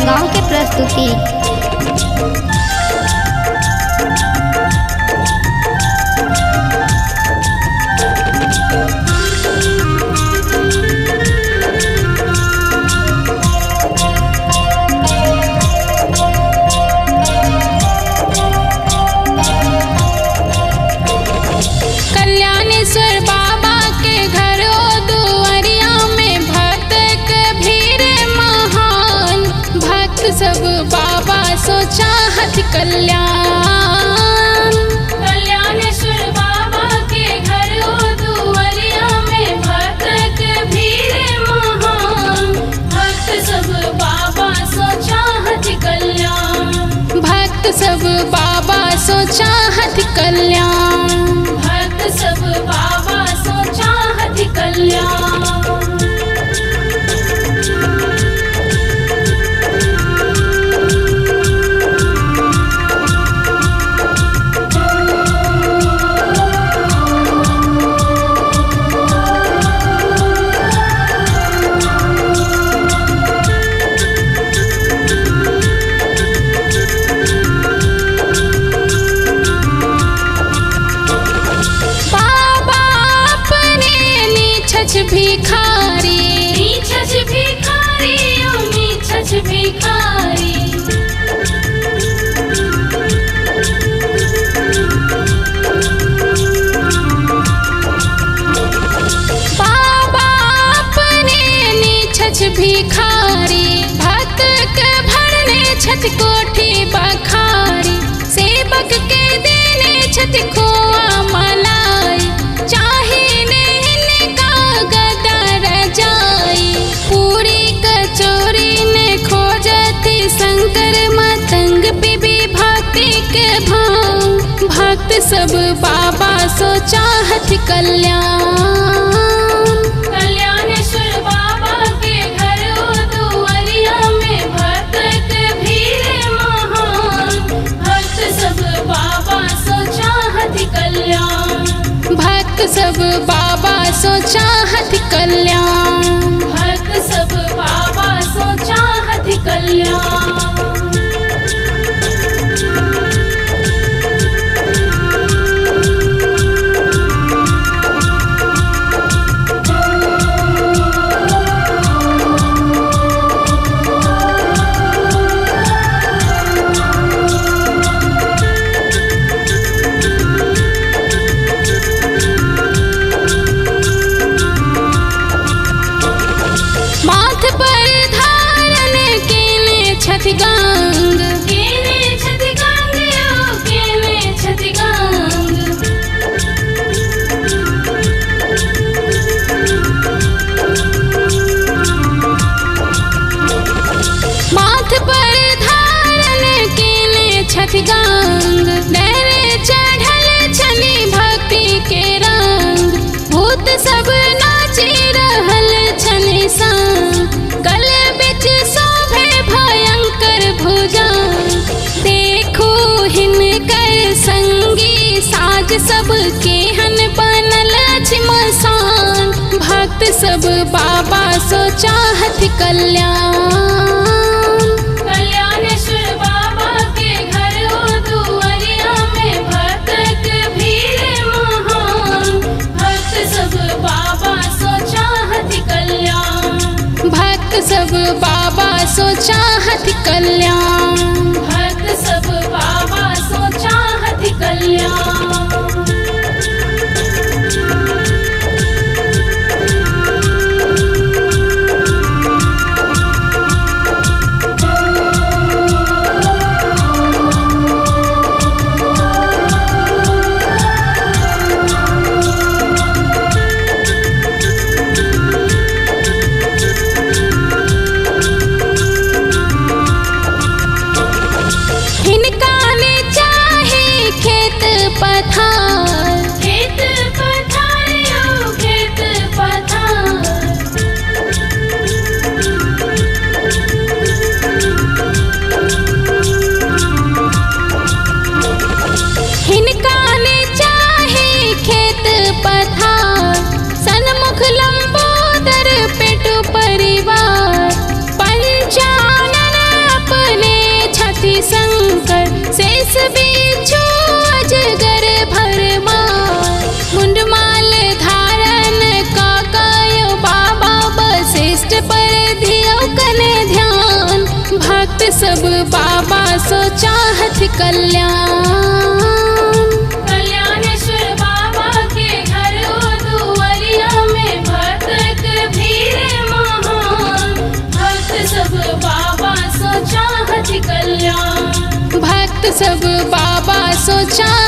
गांव के प्रस्तुति। कल्याणेश्वर बाबा के घरो दुआरिया में भक्त के भीड़ महान, भक्त सब बाबा सो चाहत कल्याण। कल्याणेश्वर बाबा के घरो दुआरिया में भक्त के भीड़ महान, भक्त सब बाबा सो चाहत कल्याण। भक्त सब बाबा सो चाहत कल्याण। भक्त सब बाबा सो चाहत कल्याण। भिखारी नीचछ भिखारी ओ नीचछ भिखारी। बाबा अपने नीचछ भिखारी, भक्त के भरने छत कोठी बखारी। सेवक के देने छत खोआ मलाई, चाहे पूरी कचौरी ने खोजती शंकर मतंग पे भी भक्ति के भांग। भक्त सब बाबा सो चाहत कल्याण। कल्याणेश्वर बाबा के घरो दुआरिया में भक्त के भीड़ महान, भक्त सब बाबा सो चाहत कल्याण। भक्त सब बाबा सो चाहत कल्याण। भक्त सब बाबा सो चाहत कल्याण। गंग केने छत गंग ओ केने छत गंग। माथ पर धारण केने छत गंग, नैरे चढ़ल छली भक्ति के रंग। भूत सब नाची रहल छली संग, गले बिच शोभे भयंकर भुजंग। देखो हिनकर संगी साज सब केहन बनल छिमसान। भक्त सब बाबा सो चाहत कल्याण। कल्याणेश्वर बाबा के घरो दुआरिया में भक्त के भीड़ महान, भक्त सब बाबा सो चाहत कल्याण। भक्त सब बाबा सो चाहत कल्याण। भक्त सब बाबा सो चाहत कल्याण। सो चाहत कल्याण। कल्याणेश्वर बाबा के घर दुआरिया में भक्त भीड़ महान। भक्त सब बाबा सो चाहत कल्याण। भक्त सब बाबा सो चाहत